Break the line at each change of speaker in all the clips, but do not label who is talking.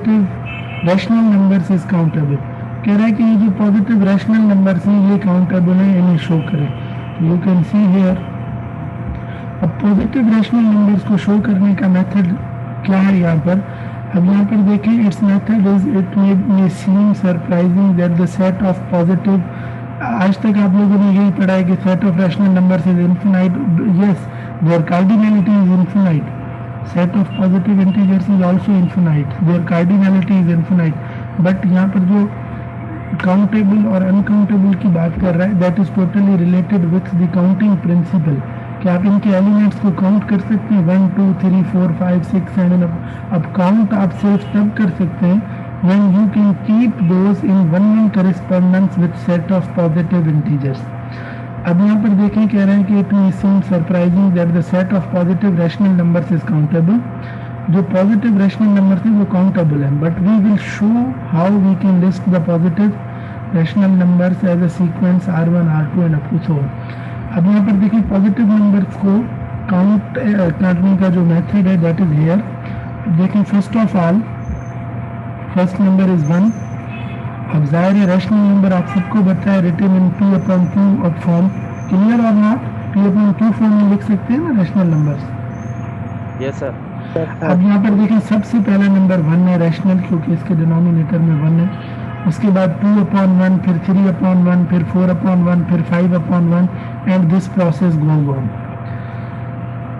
Rational numbers is countable. कह रहा है कि ये जो पॉजिटिव रैशनल नंबर्स हैं ये काउंटेबल है, इन्हें शो करें। You can see here. अब पॉजिटिव रैशनल नंबर्स को शो करने का मेथड क्या है यहाँ पर? अब यहाँ पर देखें, it's method is it may seem surprising that the set of positive, आज तक आप लोगों ने यही पढ़ा है कि set of rational numbers is infinite. Yes, their cardinality is infinite. set of positive integers is also infinite, their cardinality is infinite, but यहाँ पर जो countable और uncountable की बात कर रहा है, that is totally related with the counting principle, कि आप इनके एलिमेंट्स को काउंट कर सकते हैं 1 2 3 4 5 6 7। अब काउंट आप सिर्फ तब कर सकते हैं when you can keep those in one correspondence with set of positive integers। अब यहाँ पर देखें, कह रहे हैं कि it may seem surprising that the set of positive rational numbers is countable. जो पॉजिटिव रैशनल नंबर्स हैं वो काउंटेबल हैं, but we will show how we can list the positive rational numbers as a sequence R1 R2 and up to so on. अब यहाँ पर देखिए positive numbers को count करने का जो मेथड है दैट इज हियर। देखें, first of all first number is 1। अब जाहिर है रैशनल नंबर आप सबको पता है written in P/2 of form, clear और नॉट? P/2 फॉर्म में लिख सकते हैं ना रैशनल नंबर्स।
Yes sir.
अब यहाँ पर देखिए सबसे पहला नंबर 1 है रैशनल, क्योंकि इसके डिनोमिनेटर में 1 है। उसके बाद 2/1, फिर 3/1, फिर 4/1, फिर 5/1 and this process goes on.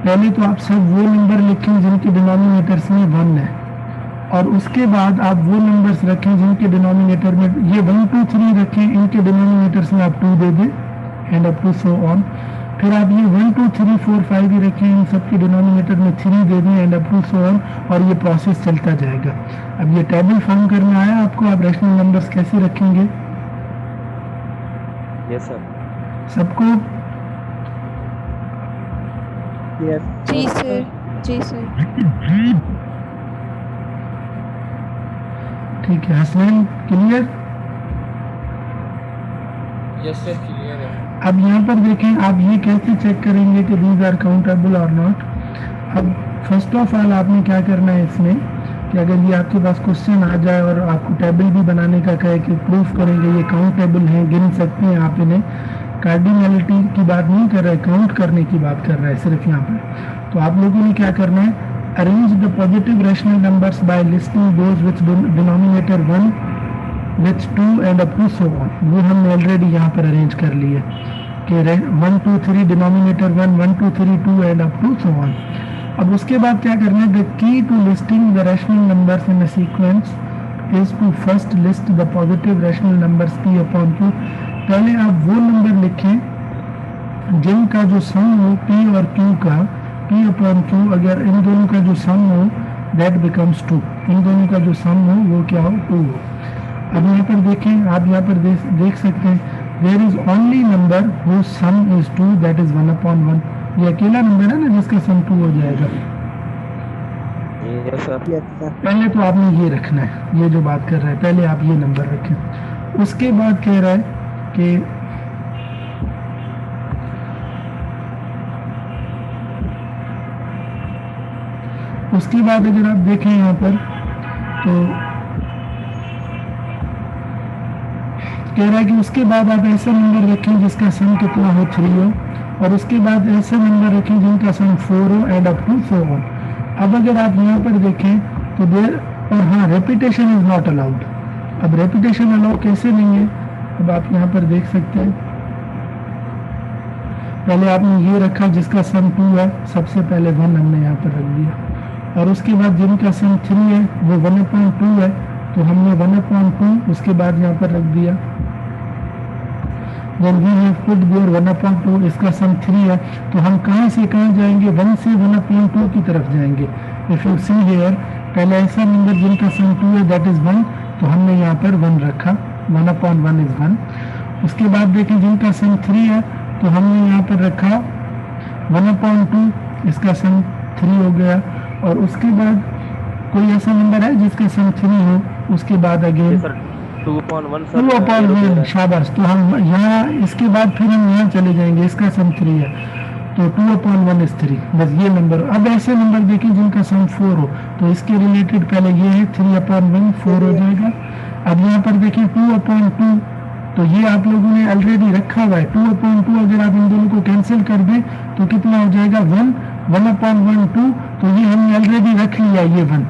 पहले तो आप सब वो नंबर लिखें जिनके डिनोमिनेटर्स में 1 है, और उसके बाद आप वो नंबर्स रखें जिनके डिनोमिनेटर में ये 1 2 3 रखें, इनके डिनोमिनेटर्स में आप 2 दे दें and up to so on. फिर आप ये 1 2 3 4 5 ही रखें, इन सबके डिनोमिनेटर में 3 दे दें and up to so on, और ये प्रोसेस चलता जाएगा। अब ये टेबल फॉर्म करना आया आपको, आप रैशनल नंबर्स कैसे रखेंगे?
Yes sir.
सबको?
जी सर, जी सर।
ठीक है, Hasnain clear?
Yes sir, clear है।
अब यहाँ पर देखें, आप ये कैसे चेक करेंगे कि दीज आर काउंटेबल और नॉट? अब फर्स्ट ऑफ ऑल आपने क्या करना है इसमें कि अगर ये आपके पास क्वेश्चन आ जाए और आपको टेबल भी बनाने का कहे कि प्रूफ करेंगे ये काउंटेबल हैं, गिन सकते हैं आप इन्हें, कार्डिनैलिटी की बात नहीं कर रहा है, काउंट करने की बात कर रहा है सिर्फ यहाँ पर। तो आप लोगों ने क्या करना है, arrange the positive rational numbers by listing those with denominator 1 with 2 and up to so on। वो हमने ऑलरेडी यहाँ पर अरेंज कर लिए कि 1 2 3 denominator 1 1 2 3 2 and up to so on. अब उसके बाद क्या करना है, the key to listing the rational numbers in a sequence is to first list the positive rational numbers P/Q। पहले आप वो नंबर लिखें जिनका जो सम हो P और Q का, P/Q, अगर इन दोनों का जो सम हो दैट बिकम्स 2, इन दोनों का जो सम हो वो क्या हो, 2 हो। अब यहाँ पर देखें, आप यहाँ पर देख सकते हैं there is only number whose sum is 2 that is 1/1। ये अकेला नंबर है ना जिसका सम 2 हो जाएगा।
Yes sir.
पहले तो आपने ये रखना है, ये जो बात कर रहा है पहले आप ये नंबर रखें। उसके बाद कह रहा है कि उसके बाद अगर आप देखें यहाँ पर तो कह रहा है कि उसके बाद आप ऐसा नंबर रखें जिसका सम कितना हो 3 हो, और उसके बाद ऐसे नंबर रखें जिनका सम 4 हो and up to so on. अब अगर आप यहाँ पर देखें तो देर, और हाँ, रेपिटेशन इज नॉट अलाउड। अब रेपिटेशन अलाउ कैसे नहीं है, अब आप यहाँ पर देख सकते हैं पहले आपने ये रखा जिसका सम 2 है, सबसे पहले 1 हमने यहाँ पर रख दिया, और उसके बाद जिनका सम 3 है वो 1/2 है तो हमने 1/2 उसके बाद यहाँ पर रख दिया। Then we have put there 1/2, इसका सम 3 है तो हम कहाँ से कहाँ जाएंगे, 1 से 1/2 की तरफ जाएंगे। If you see here, पहले ऐसा नंबर जिनका सम 2 है दैट इज 1, तो हमने यहाँ पर 1 रखा, 1/1 इज 1। उसके बाद देखें जिनका सम 3 है तो हमने यहाँ पर रखा 1/2, इसका सम 3 हो गया, और उसके बाद कोई ऐसा नंबर है जिसका सम 3 हो, उसके बाद अगेन 2/1, शाबाश। तो हम यहाँ इसके बाद फिर हम यहाँ चले जाएंगे, इसका सम 3 है तो 2/1 इज 3, बस ये नंबर। अब ऐसे नंबर देखिए जिनका सम 4 हो, तो इसके रिलेटेड पहले ये है 3/1 4 हो जाएगा। अब यहाँ पर देखिए 2/2, तो ये आप लोगों ने ऑलरेडी रखा हुआ है 2/2, अगर आप इन दोनों को कैंसिल कर दें तो कितना हो जाएगा 1, 1/1 2, तो ये हमने ऑलरेडी रख लिया ये 1।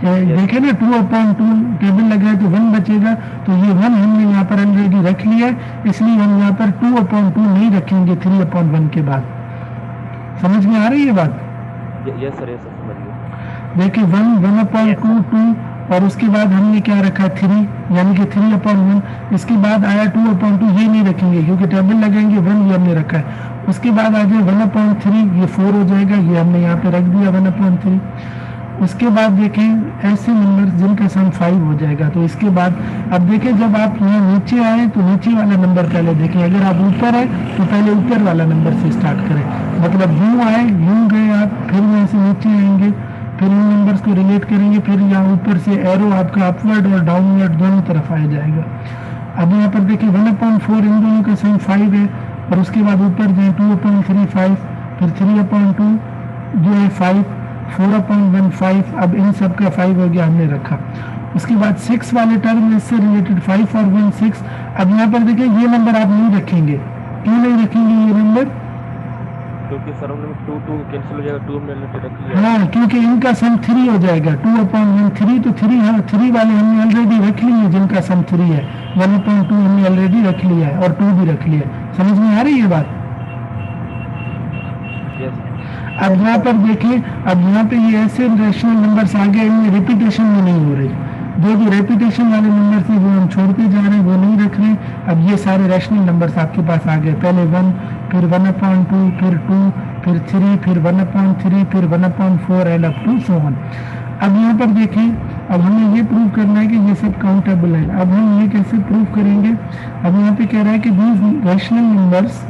देखे ना 2/2 टेबल लगा है तो 1 बचेगा, तो ये 1 हमने यहाँ पर ऑलरेडी रख लिया है, इसलिए हम यहाँ पर 2/2 नहीं रखेंगे 3/1 के बाद। समझ में आ रही है बात?
यस सर समझ गया।
देखिए 1, 1/2 2, और उसके बाद हमने क्या रखा 3, यानी कि 3/1। इसके बाद आया 2/2, ये नहीं रखेंगे क्योंकि टेबल लगाएंगे 1 ये हमने रखा है। उसके बाद आ जाए 1/3, ये 4 हो जाएगा, ये हमने यहाँ पे रख दिया 1/3। उसके बाद देखें ऐसे नंबर जिनका सम 5 हो जाएगा, तो इसके बाद अब देखें जब आप यहाँ नीचे आए तो नीचे वाला नंबर पहले देखें, अगर आप ऊपर है तो पहले ऊपर वाला नंबर से स्टार्ट करें, मतलब यूँ आए यूँ गए आप, फिर यहाँ से नीचे आएंगे, फिर उन नंबर्स को रिलेट करेंगे, फिर यहाँ ऊपर से एरो आपका अपवर्ड और डाउनवर्ड दोनों तरफ आ जाएगा। अब यहाँ पर देखिए 1/4 इन दोनों का सम 5 है, और उसके बाद ऊपर जाए 2/35, फिर 3/2 जो है 5, 4/1 5, अब इन सब का 5 हो गया हमने रखा। उसके बाद 6 वाले टर्म में इससे रिलेटेड 5 और 1 6। अब यहाँ पर देखिए ये नंबर आप नहीं रखेंगे, क्यों नहीं रखेंगे ये नंबर?
क्योंकि सर हमने 2 कैंसिल हो जाएगा, 2 हमने रख लिया।
हाँ, क्योंकि इनका सम 3 हो जाएगा 2/1 3, तो 3 हाँ 3 वाले हमने ऑलरेडी रख लिए हैं जिनका सम 3 है, 1/2 हमने ऑलरेडी रख लिया है और 2 भी रख लिया है। समझ में आ रही है बात?
यस
अब यहाँ पर देखिए, अब यहाँ पे ये ऐसे रैशनल नंबर्स आ गए, इनमें रिपीटेशन भी नहीं हो रही, जो भी रेपिटेशन वाले नंबर थे वो हम छोड़ते जा रहे हैं, वो नहीं रख रहे। अब ये सारे रैशनल नंबर्स आपके पास आ गए, पहले 1, फिर 1/2, फिर 2, फिर 3, फिर 1/3, फिर 1/4 and up to so on. अब यहाँ पर देखें, अब हमें ये प्रूव करना है कि ये सब काउंटेबल है। अब हम ये कैसे प्रूव करेंगे? अब यहाँ पे कह रहा है कि these rational numbers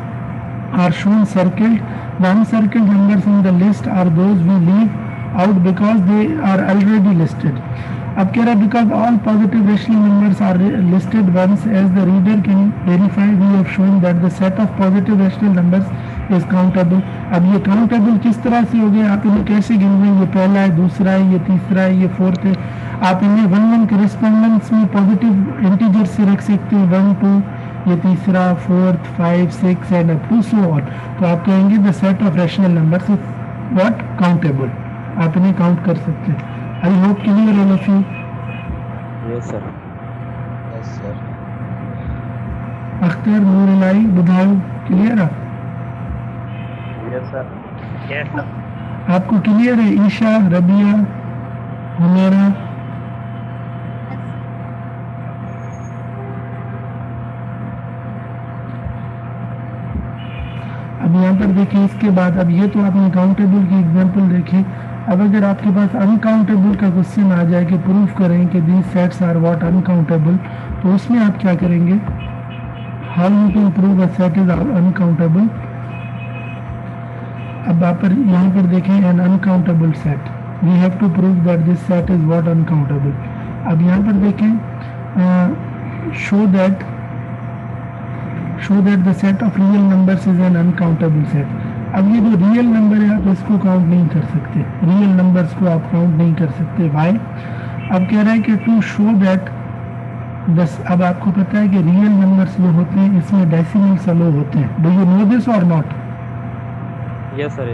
are shown circled. The uncircled numbers in the list are those we leave out because they are already listed. अब कह रहा है because all positive rational numbers are listed once, as the reader can verify, we have shown that the set of positive rational numbers is countable. अब ये countable किस तरह से हो गया? आप इन्हें कैसे गिनोगे? ये पहला है, दूसरा है, ये तीसरा है, ये फोर्थ है। आप इन्हें 1 करेस्पॉन्डेंस में पॉजिटिव इंटीजर से रख सकते हैं, 1 2, ये तीसरा, 4th 5 6 and up to so on. तो आप कहेंगे the set of rational numbers is what countable, आप इन्हें काउंट कर सकते हैं। I hope clear all of you.
Yes sir.
Akhtar नूरलाई बुधाओ क्लियर है?
Yes sir.
आपको क्लियर है? ईशा, रबिया, हुमेरा, अब यहाँ पर देखिए इसके बाद, अब ये तो आपने काउंटेबल की एग्जांपल देखी। अब अगर आपके पास अनकाउंटेबल का क्वेश्चन आ जाए कि प्रूव करें कि these sets are what uncountable, तो उसमें आप क्या करेंगे? How you can prove a set is uncountable. अब आप यहाँ पर देखें an uncountable set, we have to prove that this set is what uncountable. अब यहाँ पर देखें show that the set of real numbers is an uncountable set। अब ये जो रियल नंबर है आप इसको काउंट नहीं कर सकते, रियल नंबर्स को आप काउंट नहीं कर सकते। वाई? अब कह रहा है कि टू शो दैट दस, अब आपको पता है कि रियल नंबर्स जो होते हैं इसमें डेसिमल्स अलो होते हैं। डू यू नो दिस और नॉट?
Yes sir.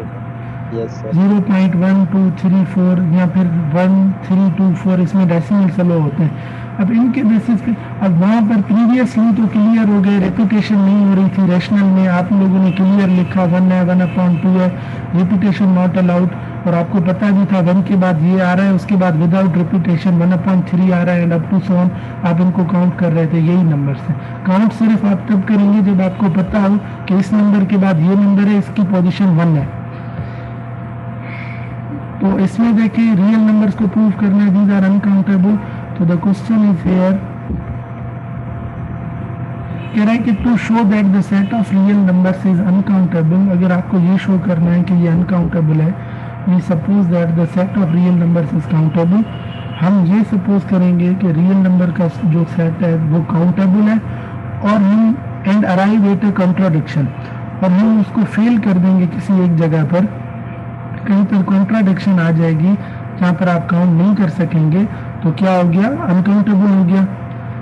0.1234 या फिर 1324 इसमें डेसिमल्स अलो होते हैं। अब इनके बेसिस पे, अब वहाँ पर प्रीवियसली तो क्लियर हो गए, रेपिटेशन नहीं हो रही थी रैशनल में, आप लोगों ने क्लियर लिखा 1 है, 1/2 है, रेपिटेशन नॉट अलाउड, और आपको पता भी था 1 के बाद ये आ रहा है, उसके बाद विदाउट रेपिटेशन 1/3 आ रहा है and up to so on. आप इनको काउंट कर रहे थे, यही नंबर से काउंट सिर्फ आप तब करेंगे जब आपको पता हो कि इस नंबर के बाद ये नंबर है, इसकी पोजिशन 1 है। तो इसमें देखिए रियल नंबर्स को प्रूव करना है, दीज आर अनकाउंटेबल। तो द क्वेश्चन इज हियर, कह रहा है कि to show that the set of real numbers is uncountable. अगर आपको ये शो करना है कि ये अनकाउंटेबल है, we suppose that the set of real numbers is countable. हम ये सपोज करेंगे कि रियल नंबर का जो सेट है वो काउंटेबल है, और हम and arrive at A contradiction, और हम उसको फेल कर देंगे किसी एक जगह पर, कहीं पर कॉन्ट्राडिक्शन आ जाएगी जहाँ पर आप काउंट नहीं कर सकेंगे, तो क्या हो गया, अनकाउंटेबल हो गया।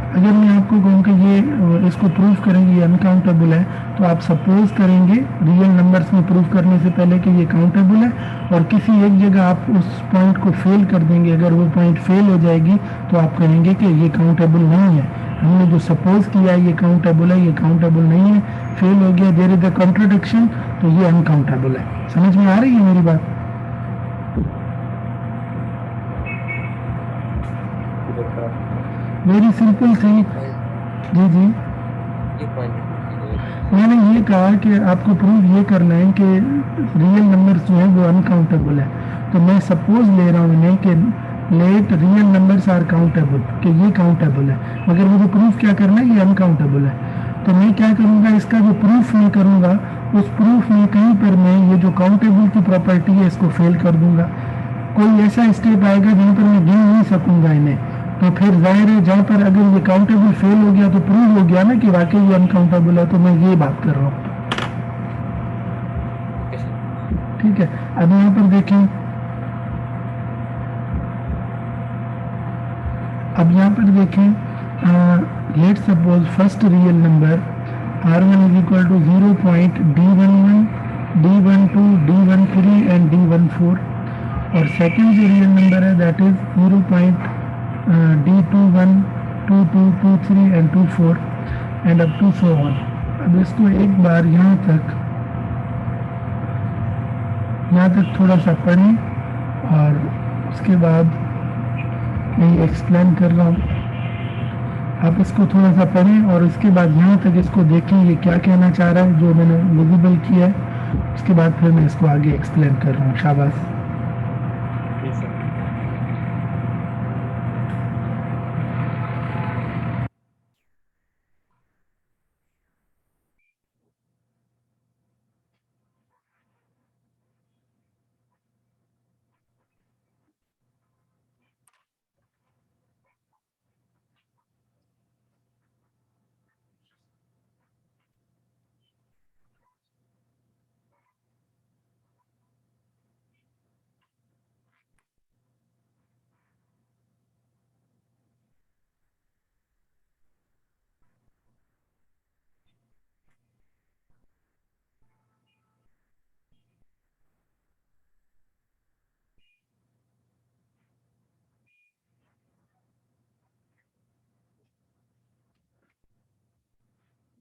अगर मैं आपको कहूँ कि ये इसको प्रूव करेंगे ये अनकाउंटेबल है, तो आप सपोज करेंगे रियल नंबर्स में प्रूव करने से पहले कि ये काउंटेबल है, और किसी एक जगह आप उस पॉइंट को फेल कर देंगे। अगर वो पॉइंट फेल हो जाएगी तो आप कहेंगे कि ये काउंटेबल नहीं है, हमने जो सपोज किया है ये काउंटेबल है, ये काउंटेबल नहीं है, फेल हो गया, देयर इज अ कॉन्ट्रडिक्शन, तो ये अनकाउंटेबल है। समझ में आ रही है मेरी बात? वेरी सिंपल थी। जी जी,
ये पॉइंट
मैंने ये कहा कि आपको प्रूव ये करना है कि रियल नंबर्स जो है वो अनकाउंटेबल है, तो मैं सपोज ले रहा हूँ इन्हें कि let real numbers are countable, कि ये काउंटेबल है, मगर मुझे प्रूफ क्या करना है, ये अनकाउंटेबल है। तो मैं क्या करूँगा, इसका जो प्रूफ मैं करूँगा उस प्रूफ में कहीं पर मैं ये जो काउंटेबल की प्रॉपर्टी है इसको फेल कर दूंगा। कोई ऐसा स्टेप आएगा जहाँ पर मैं गिन नहीं सकूंगा इन्हें, तो फिर जाहिर है जहाँ पर अगर ये काउंटेबल फेल हो गया तो प्रूव हो गया ना कि वाकई ये अनकाउंटेबल है, तो मैं ये बात कर रहा हूँ। ठीक है, अब यहाँ पर देखें, अब यहाँ पर देखें, let suppose first real number r1 is equal to 0.d11, d12, d13 and d14, और सेकेंड जो रियल नंबर है that is 0.d21, 22, 23 and 24 and up to so on. अब इसको एक बार यहाँ तक थोड़ा सा पढ़ें, और उसके बाद मैं एक्सप्लेन कर रहा हूँ। आप इसको थोड़ा सा पढ़ें और उसके बाद यहाँ तक इसको देखें ये क्या कहना चाह रहा है जो मैंने विजिबल किया है, उसके बाद फिर मैं इसको आगे एक्सप्लेन कर रहा हूँ। शाबाश।
जी sir.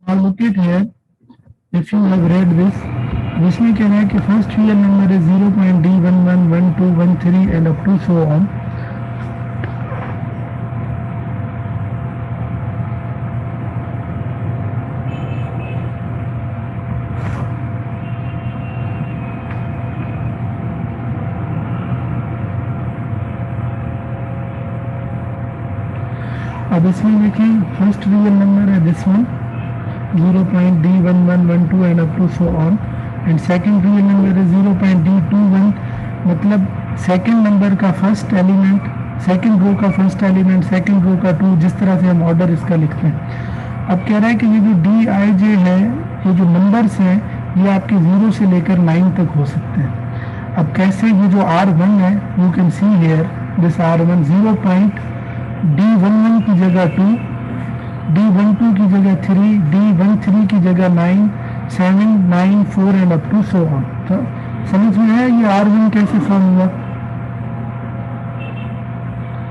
Now look it here, if you have read this, जिसमें कह रहा है कि फर्स्ट रियल नंबर है 0.d11, 12, 13 and up to so on. अब इसमें देखें फर्स्ट रियल नंबर है this one 0.d11, 12 and up to so on, and second real number है 0.d21, मतलब सेकंड नंबर का फर्स्ट एलिमेंट, सेकंड रो का first element, second row का 2, जिस तरह से हम ऑर्डर इसका लिखते हैं। अब कह रहा है कि ये जो डी आई जे है, ये जो नंबर्स हैं ये आपके 0 से लेकर 9 तक हो सकते हैं। अब कैसे, ये जो R1 है, you can see here this R1 0.d11 की जगह 2, D12 की जगह 3, D13 की जगह 9, 7, 9, 4 and up to so on. तो समझ में आया ये R1 कैसे फॉर्म हुआ?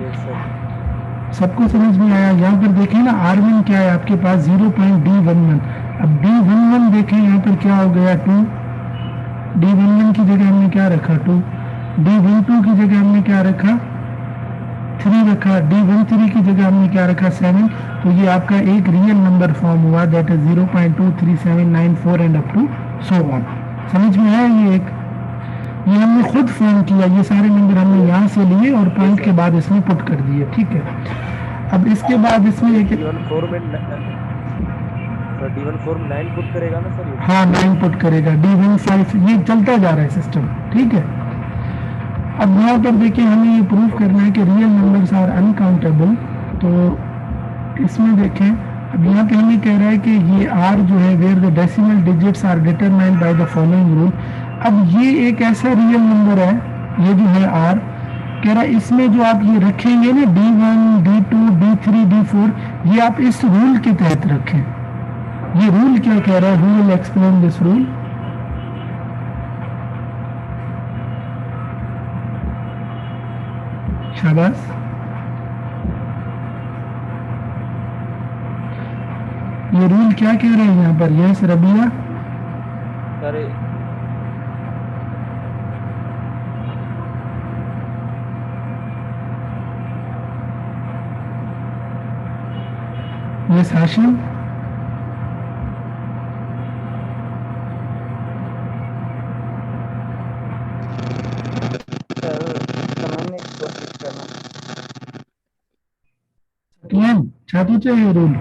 Yes sir.
सबको समझ में आया? यहाँ पर देखें ना R1 क्या है आपके पास 0.D11, अब D11 देखें यहाँ पर क्या हो गया 2, D11 की जगह हमने क्या रखा 2, D12 की जगह हमने क्या रखा 3 रखा, D13 की जगह हमने क्या रखा 7, तो ये आपका एक रियल नंबर फॉर्म हुआ that is 0.23794 and up to so on. समझ में आया? ये हमने खुद फॉर्म किया, ये सारे नंबर हमने यहाँ से लिए और पॉइंट के बाद इसमें पुट कर दिए। ठीक है, अब इसके बाद इसमें एक
D14 में सर D14 में 9 पुट करेगा ना सर ये?
हाँ 9 पुट करेगा, D15, ये चलता जा रहा है सिस्टम। ठीक है, अब यहाँ पर देखिए हमें ये प्रूफ करना है कि रियल नंबर्स आर अनकाउंटेबल, तो इसमें देखें अब यहाँ पे हमें कह रहा है कि ये R जो है where the decimal digits are determined by the following rule. अब ये एक ऐसा रियल नंबर है, ये जो है R कह रहा है इसमें जो आप ये रखेंगे ना D1, D2, D3, D4, ये आप इस रूल के तहत रखें। ये रूल क्या कह रहा है? Rule explain this rule. शाबाश। ये रूल क्या कह रहे हैं यहाँ पर? Yes Rabia.
Sir
yes Hashim. क्या पूछे ये रूल?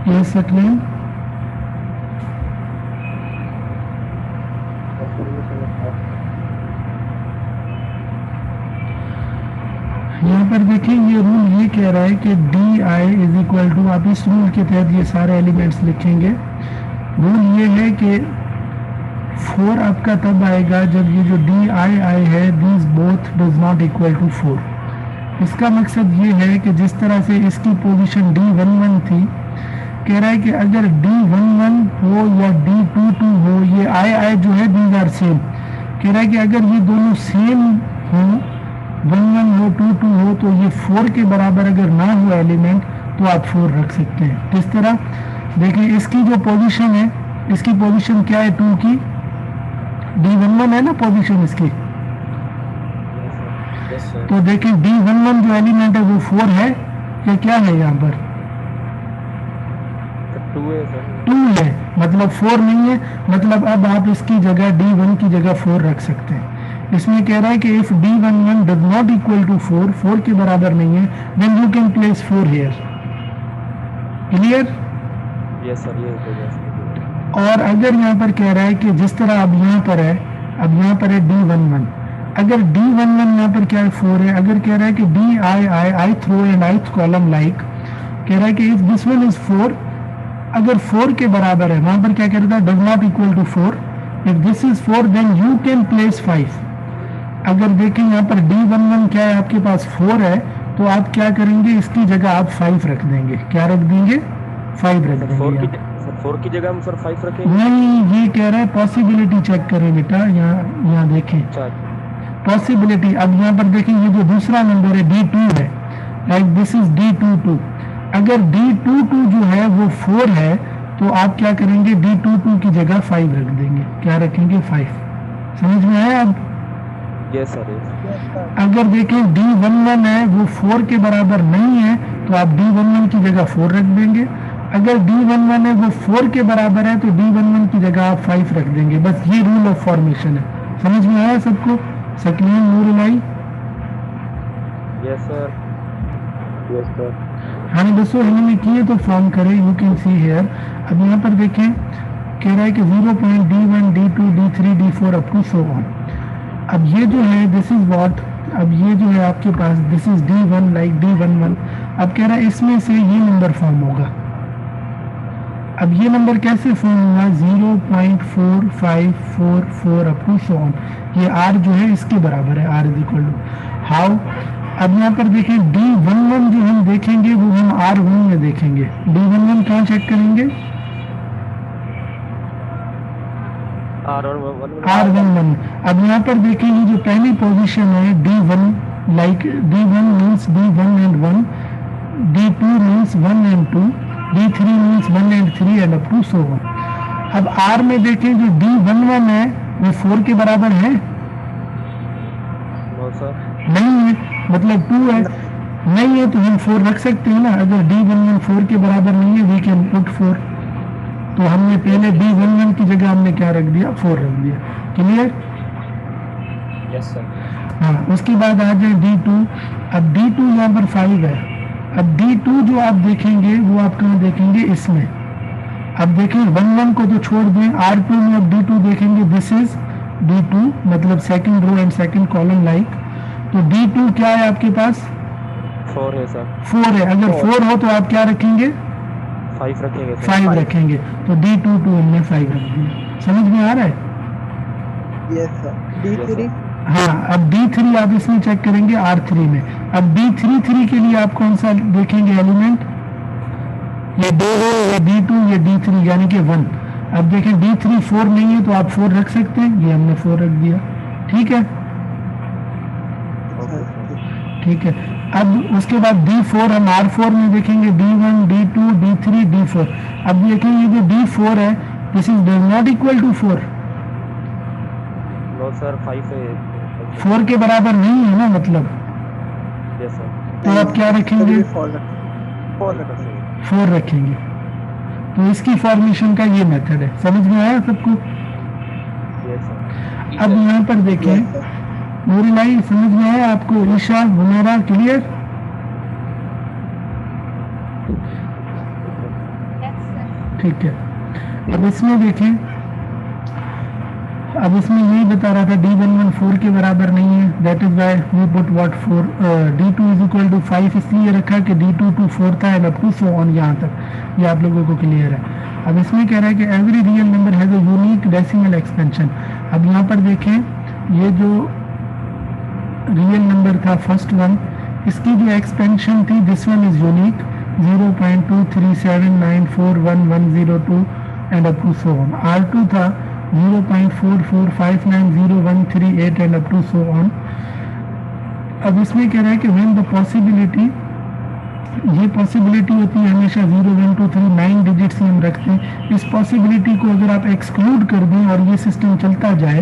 यस सकलेन। यहाँ पर देखिए ये रूल ये कह रहा है कि D I is equal to, आप इस रूल के तहत ये सारे एलिमेंट्स लिखेंगे। रूल ये है कि 4 आपका तब आएगा जब ये जो डी आई आई है this both does not equal to 4। इसका मकसद ये है कि जिस तरह से इसकी पोजीशन D11 थी, कह रहा है कि अगर D11 हो या D22 हो, ये आई आई जो है दीज आर सेम। कह रहा है कि अगर ये दोनों सेम हो, 11 हो 22 हो, तो ये 4 के बराबर अगर ना हो एलिमेंट तो आप 4 रख सकते हैं। किस तरह? देखिए इसकी जो पोजीशन है, इसकी पोजीशन क्या है 2 की? D11 है ना पोजीशन इसकी।
Yes, sir.
तो देखिए D11 जो एलिमेंट है वो 4 है या क्या है? यहाँ पर
2 है सर।
2 है, मतलब 4 नहीं है। मतलब अब आप इसकी जगह D1 की जगह 4 रख सकते हैं। इसमें कह रहा है कि if D11 does not equal to 4, 4 के बराबर नहीं है, then you can place 4 here. Clear?
Yes sir, ये हो गया।
और अगर यहाँ पर कह रहा है कि जिस तरह अब यहाँ पर है, अब यहाँ पर है D11, अगर D11 यहाँ पर क्या है 4 है, अगर कह रहा है कि D I I I through and I column like, कह रहा है कि इफ दिस वन इज 4, अगर 4 के बराबर है, वहां पर क्या कह रहा था? Does not equal to 4। If this is 4 then you can place 5। अगर देखें यहाँ पर D11 क्या है, आपके पास 4 है, तो आप क्या करेंगे? इसकी जगह आप 5 रख देंगे। क्या रख देंगे? 5 रख देंगे।
4 की जगह हम सर 5 रखेंगे।
नहीं, ये कह रहा है पॉसिबिलिटी चेक करें बेटा। यहाँ देखें
अच्छा,
पॉसिबिलिटी। अब यहाँ पर देखें ये जो दूसरा नंबर है D2 है, लाइक दिस इज D22। अगर D22 जो है वो 4 है, तो आप क्या करेंगे? D22 की जगह 5 रख देंगे। क्या रखेंगे? 5। समझ में आया? अब
यस सर, यस।
अगर देखें D11 है वो 4 के बराबर नहीं है, तो आप D11 की जगह 4 रख देंगे। अगर D11 है वो 4 के बराबर है, तो D11 की जगह आप 5 रख देंगे। बस ये रूल ऑफ फॉर्मेशन है। समझ में आया सबको? सकलीन नूरुलाई?
Yes sir, yes sir.
हाँ दोस्तों, इन्होंने किए तो फॉर्म करें। You can see here. अब यहाँ पर देखें कह रहा है कि 0.D1, D2, D3, D4 up to so on. अब ये जो है दिस इज व्हाट, अब ये जो है आपके पास this is D1 like D11। अब कह रहा है इसमें से ये नंबर फॉर्म होगा। अब ये नंबर कैसे फॉर्म होगा? 0.4544 अप टू सो ऑन। ये R जो है इसके बराबर है, R is equal to how. अब यहाँ पर देखिए D11 जो हम देखेंगे वो हम R1 में देखेंगे। D11 कहाँ चेक करेंगे? R11। अब यहाँ पर देखिए ये जो पहली पोजीशन है D1, like D1 means D1 and 1, D2 means 1 and 2, D3 means 1 and 3 and up to so on। अब R में देखें जो D11 है वो 4 के बराबर है?
नो सर,
नहीं है, मतलब 2 है। नहीं है तो हम 4 रख सकते हैं ना। अगर D11 4 के बराबर नहीं है, वी कैन पुट 4। तो हमने पहले D11 की जगह हमने क्या रख दिया? 4 रख दिया। क्लियर?
Yes, sir.
हाँ, उसके बाद आ जाए D2। अब D2 यहाँ पर 5 है। अब D2 जो आप देखेंगे वो आप कहाँ देखेंगे? इसमें। अब देखें 11 को तो छोड़ दें, R2 में अब D2 देखेंगे, दिस इज D2 मतलब second row and second column like. तो D2 क्या है आपके पास?
4 है सर।
4 है। अगर 4 हो तो आप क्या रखेंगे?
5 रखेंगे सर।
5 रखेंगे। तो D2 टू हमने 5 रख दिया। समझ में आ रहा है?
Yes sir.
Yes,
D3
sir.
हाँ, अब D3 आप इसमें चेक करेंगे R3 में। अब D3 के लिए आप कौन सा देखेंगे एलिमेंट? ये 2 हो या D2 या D3 यानी कि 1। अब देखें D3 4 नहीं है तो आप 4 रख सकते हैं, ये हमने 4 रख दिया। ठीक है,
Okay, sir.
ठीक है। अब उसके बाद D4 हम R4 में देखेंगे, D1 D2 D3 D4। अब देखें ये जो D4 है this is not equal to 4।
No sir, 5 है।
4 के बराबर नहीं है ना मतलब।
Yes sir.
तो आप क्या रखेंगे?
4 रखेंगे।
4 रखेंगे। तो इसकी फॉर्मेशन का ये मेथड है। समझ में आया सबको?
Yes sir.
अब यहाँ पर देखें,
यस सर।
मेरी लाइन समझ में आया आपको? ईशा हुमेरा क्लियर? ठीक है। अब इसमें देखें, अब इसमें यही बता रहा था D11 4 के बराबर नहीं है, that is why we put what 4। D2 is equal to 5 इसलिए रखा कि D2 टू 4 था and up to so on. यहाँ तक ये आप लोगों को क्लियर है। अब इसमें कह रहा है कि every real number has a unique decimal expansion. अब यहाँ पर देखें, ये जो रियल नंबर था फर्स्ट वन, इसकी जो एक्सपेंशन थी this one is unique 0.237941102 and up to so on. R2 था 0.44590138 and up to so on. अब इसमें कह रहा है कि व्हेन द पॉसिबिलिटी, ये पॉसिबिलिटी होती है हमेशा 0 1 2 3 9 डिजिट्स ही हम रखते हैं। इस पॉसिबिलिटी को अगर आप एक्सक्लूड कर दें और ये सिस्टम चलता जाए,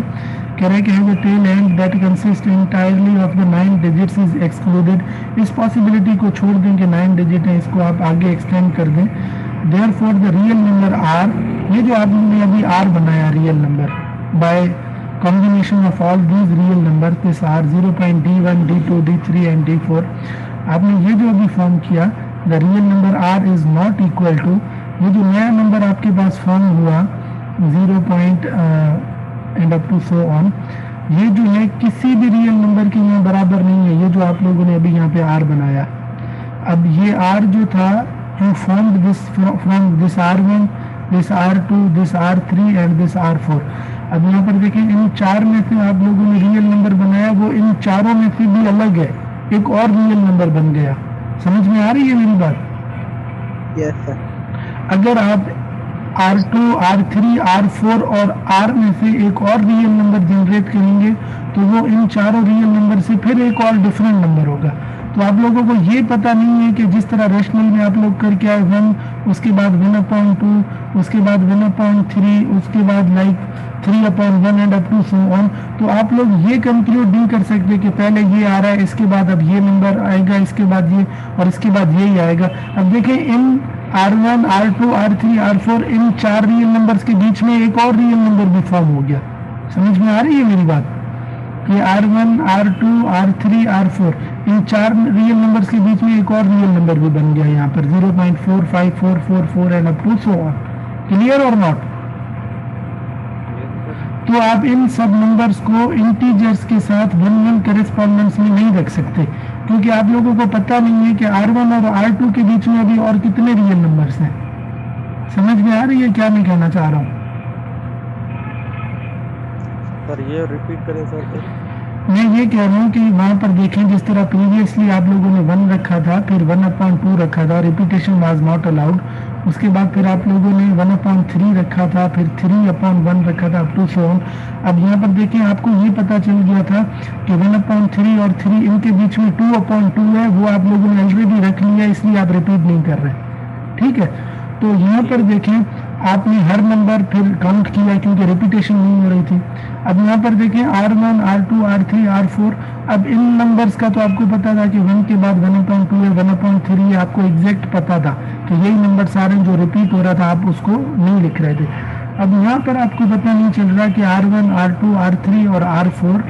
कह रहा है कि have a tail and that consist entirely of the 9 digits is excluded. इस पॉसिबिलिटी को छोड़ दें कि 9 डिजिट है, इसको आप आगे एक्सटेंड कर दें। Therefore the real number R, ये जो आपने अभी R बनाया real number by combination of all these real numbers, this R 0.D1 D2 D3 and D4, आपने ये जो अभी फॉर्म किया, the real number R is not equal to, ये जो नया नंबर आपके पास फॉर्म हुआ 0 and up to so on, ये जो है किसी भी रियल नंबर के यहाँ बराबर नहीं है। ये जो आप लोगों ने अभी यहाँ पे R बनाया, अब ये R जो था, you formed this from this R1, this R2, this R3 and this R4। अब यहाँ पर देखें, इन 4 में से आप लोगों ने रियल नंबर बनाया, वो इन चारों में से भी अलग है, एक और रियल नंबर बन गया। समझ में आ रही है मेरी बात?
Yes sir.
अगर आप R2, R3, R4 और R में से एक और रियल नंबर जनरेट करेंगे तो वो इन चारों रियल नंबर से फिर एक और डिफरेंट नंबर होगा। तो आप लोगों को ये पता नहीं है कि जिस तरह रेशनल में आप लोग करके आए 1, उसके बाद 1/2, उसके बाद 1/3, उसके बाद like 3/1 and up to so on. तो आप लोग ये कंक्लूड नहीं कर सकते कि पहले ये आ रहा है, इसके बाद अब ये नंबर आएगा, इसके बाद ये और इसके बाद यही आएगा। अब देखें, इन R1, R2, R3, R4 इन 4 रियल नंबर्स के बीच में एक और रियल नंबर भी फॉर्म हो गया। समझ में आ रही है मेरी बात? ये R1, R2, R3, R4 इन 4 रियल नंबर्स के बीच में एक और रियल नंबर भी बन गया यहाँ पर 0.45444 and up to so on. Clear और नॉट? तो आप इन सब नंबर्स को इंटीजर्स के साथ 1-1 करेस्पॉन्डेंस में नहीं रख सकते, क्योंकि आप लोगों को पता नहीं है कि R1 और R2 के बीच में अभी और कितने रियल नंबर्स हैं। समझ में आ रही है क्या मैं कहना चाह रहा हूँ?
सर ये रिपीट करें सर फिर।
मैं ये कह रहा हूँ कि वहाँ पर देखें, जिस तरह प्रीवियसली आप लोगों ने 1 रखा था, फिर 1/2 रखा था, रिपीटेशन वाज नॉट अलाउड। उसके बाद फिर आप लोगों ने 1/3 रखा था, फिर 3/1 रखा था अप टू सो ऑन। अब यहाँ पर देखें, आपको ये पता चल गया था कि 1/3 और 3 इनके बीच में 2/2 है, वो आप लोगों ने ऑलरेडी रख लिया, इसलिए आप रिपीट नहीं कर रहे। ठीक है, तो यहाँ पर देखें, आपने हर नंबर फिर काउंट किया क्योंकि रिपीटेशन नहीं हो रही थी। अब यहाँ पर देखें R1, R2, R3, R4, अब इन नंबर्स का तो आपको पता था कि 1 के बाद 1/2 है, 1/3 है, आपको एग्जैक्ट पता था कि यही नंबर सारे जो रिपीट हो रहा था, आप उसको नहीं लिख रहे थे। अब यहाँ पर आपको पता नहीं चल रहा कि R1, R2, R3 और R4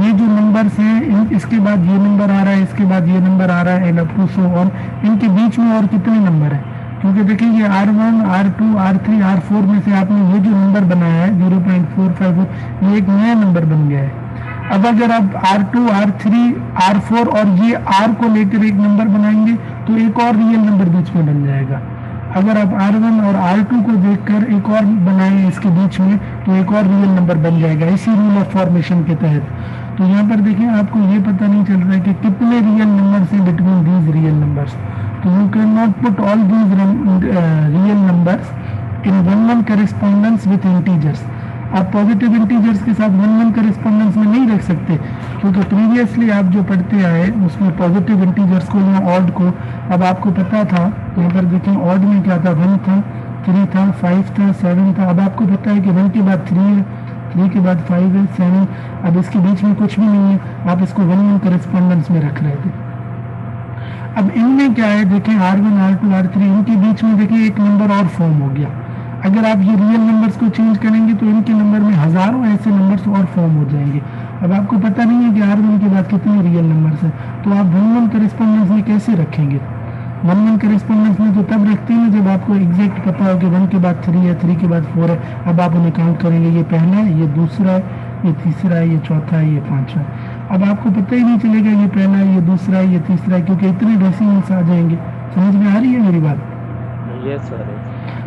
ये जो नंबर्स हैं, इसके बाद ये नंबर आ रहा है, इसके बाद ये नंबर आ रहा है and up to so on, इनके बीच में और कितने नंबर हैं? क्योंकि देखिए ये R1, R2, R3, R4 में से आपने ये जो नंबर बनाया है 0.454, ये एक नया नंबर बन गया है। अब अगर आप R2, R3, R4 और ये R को लेकर एक नंबर बनाएंगे तो एक और रियल नंबर बीच में बन जाएगा। अगर आप R1 और R2 को देखकर एक और बनाएं इसके बीच में तो एक और रियल नंबर बन जाएगा, इसी रूल ऑफ फॉर्मेशन के तहत। तो यहाँ पर देखिए आपको ये पता नहीं चल रहा है कि कितने रियल नंबर्स हैं बिटवीन दीज रियल नंबर्स। तो you can not put all these real numbers in one correspondence with integers. आप पॉजिटिव इंटीजर्स के साथ वन करेस्पॉन्डेंस में नहीं रख सकते, क्योंकि प्रीवियसली आप जो पढ़ते आए उसमें पॉजिटिव इंटीजर्स को या ऑड को, अब आपको पता था यहाँ पर देखें ऑड में क्या था, 1 था, 3 था, 5 था, 7 था। अब आपको पता है कि 1 के बाद 3 है, 3 के बाद 5 है, 7, अब इसके बीच में कुछ भी नहीं है, आप इसको वन करेस्पॉन्डेंस में रख रहे थे। अब इनमें क्या है देखें, R1, R2, R3, इनके बीच में देखिए एक नंबर और फॉर्म हो गया। अगर आप ये रियल नंबर्स को चेंज करेंगे तो इनके नंबर में हजारों ऐसे नंबर्स और फॉर्म हो जाएंगे। अब आपको पता नहीं है कि R1 के बाद कितने रियल नंबर्स हैं, तो आप वन करेस्पॉन्डेंस में कैसे रखेंगे? वन करेस्पॉन्डेंस में तो तब रखते हैं जब आपको एग्जैक्ट पता हो कि 1 के बाद 3 है, 3 के बाद 4 है। अब आप उन्हें काउंट करेंगे, ये पहला है, ये दूसरा है, ये तीसरा है, ये चौथा है, ये पांचवा है। अब आपको पता ही नहीं चलेगा ये पहला है, ये दूसरा है, ये तीसरा है, क्योंकि इतने डेसिमल्स आ जाएंगे। समझ में आ रही है मेरी बात?
Yes sir.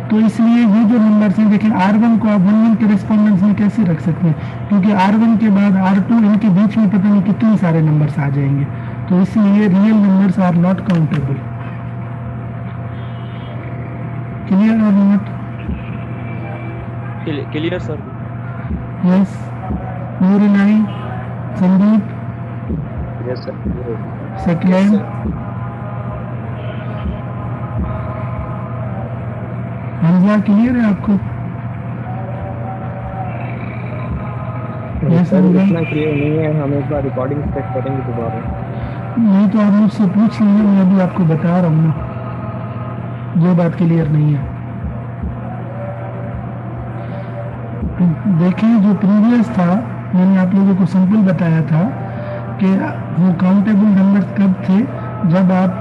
तो इसलिए ये जो नंबर्स हैं देखिए, R1 को आप वन करेस्पॉन्डेंस में कैसे रख सकते हैं, क्योंकि R1 के बाद R2, इनके बीच में पता नहीं कितने सारे नंबर्स आ जाएंगे। तो इसलिए real numbers are not countable. Clear और नॉट?
Clear sir.
यस। नूरुलाई, Sandeep,
yes sir.
Saqlain, Hamza, clear है आपको? Yes
sir
Hamza.
इतना क्लियर नहीं है, हम एक बार रिकॉर्डिंग चेक करेंगे दोबारा।
नहीं तो आप मुझसे पूछ लीजिए, मैं अभी आपको बता रहा हूँ ना जो बात क्लियर नहीं है। देखिए जो प्रीवियस था, मैंने आप लोगों को सिंपल बताया था कि वो काउंटेबल नंबर्स कब थे, जब आप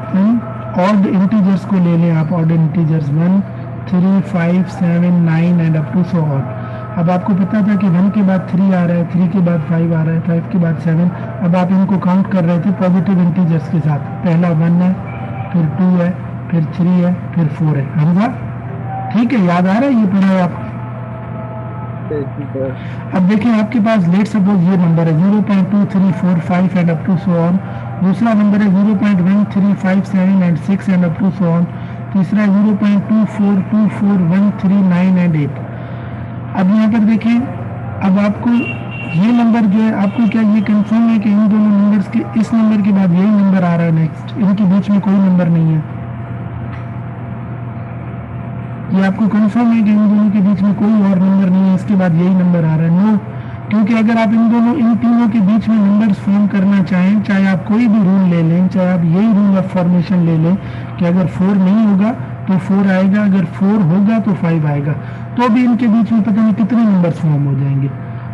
ऑड इंटीजर्स को ले लें। आप odd integers 1, 3, 5, 7, 9 and up to so on. अब आपको पता था कि 1 के बाद 3 आ रहा है, 3 के बाद 5 आ रहा है, 5 के बाद 7। अब आप इनको काउंट कर रहे थे पॉजिटिव इंटीजर्स के साथ। पहला 1 है, फिर 2 है, फिर 3 है, फिर 4 है। हमजा ठीक है, याद आ रहा है ये पढ़ा है आपको? अब देखिए आपके पास लेट सपोज ये नंबर है 0.2345 and up to so on. दूसरा नंबर है 0.1357 and 6 and up to so on. तीसरा है 0.242413 एंड 8। अब यहाँ पर देखिए, अब आपको ये नंबर जो है, आपको क्या ये कंफर्म है कि इन दोनों नंबर्स के, इस नंबर के बाद यही नंबर आ रहा है नेक्स्ट, इनके बीच में कोई नंबर नहीं है? ये आपको कंफर्म है कि इन दोनों के बीच में कोई और नंबर नहीं है, इसके बाद यही नंबर आ रहा है? नो, क्योंकि अगर आप इन तीनों के बीच में नंबर्स फॉर्म करना चाहें, चाहे आप कोई भी रूल ले लें, चाहे आप यही रूल ऑफ फॉर्मेशन ले लें कि अगर 4 नहीं होगा तो 4 आएगा, अगर 4 होगा तो 5 आएगा, तो भी इनके बीच में पता नहीं कितने नंबर्स फॉर्म हो जाएंगे।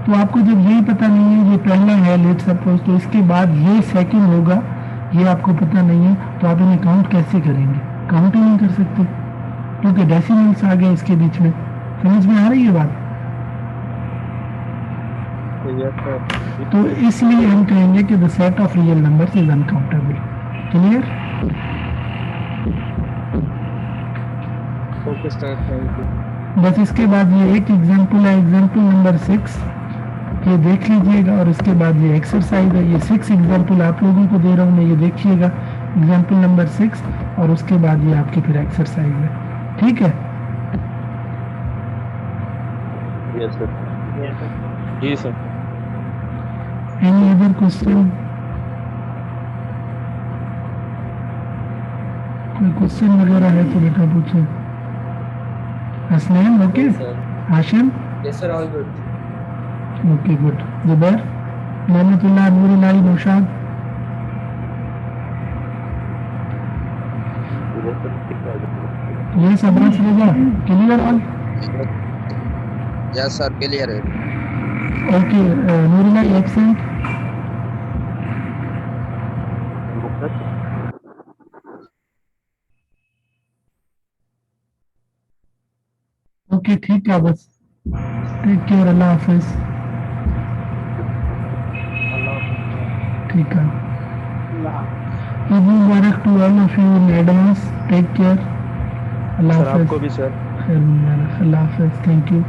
तो आपको जब यही पता नहीं है, ये पहला है लेट सपोज, तो इसके बाद ये सेकंड होगा, ये आपको पता नहीं है, तो आप इन्हें काउंट कैसे करेंगे? काउंट ही नहीं कर सकते, क्योंकि डेसिमल्स आ गए इसके बीच में। समझ में आ रही है बात? तो इसलिए हम कहेंगे कि the set of real numbers is uncountable. Clear?
Okay sir, thank you.
बस इसके बाद ये एक एग्जांपल है, एग्जांपल नंबर 6, ये देख लीजिएगा, और इसके बाद ये एक्सरसाइज है। ये 6 एग्जांपल आप लोगों को दे रहा हूँ मैं, ये देखिएगा एग्जांपल नंबर 6, और उसके बाद ये आपकी फिर एक्सरसाइज है। ठीक है?
Yes sir. जी सर।
Any other question? कोई क्वेश्चन वगैरह है तो बेटा पूछो। Hasnain okay? Hashim
Yes, sir. All good.
Okay good. Zubair, Mohammadullah, Noorullah, Naushad? ये सब Raza clear all?
Yes sir, clear है।
Okay, Noorullah absent? ओके ठीक है बस टेक केयर अल्लाह हाफिज ठीक है ईद मुबारक to all of you in advance take care अल्लाह
सर
हाफिज
आपको भी सर
खैर मुबारक अल्लाह हाफिज थैंक यू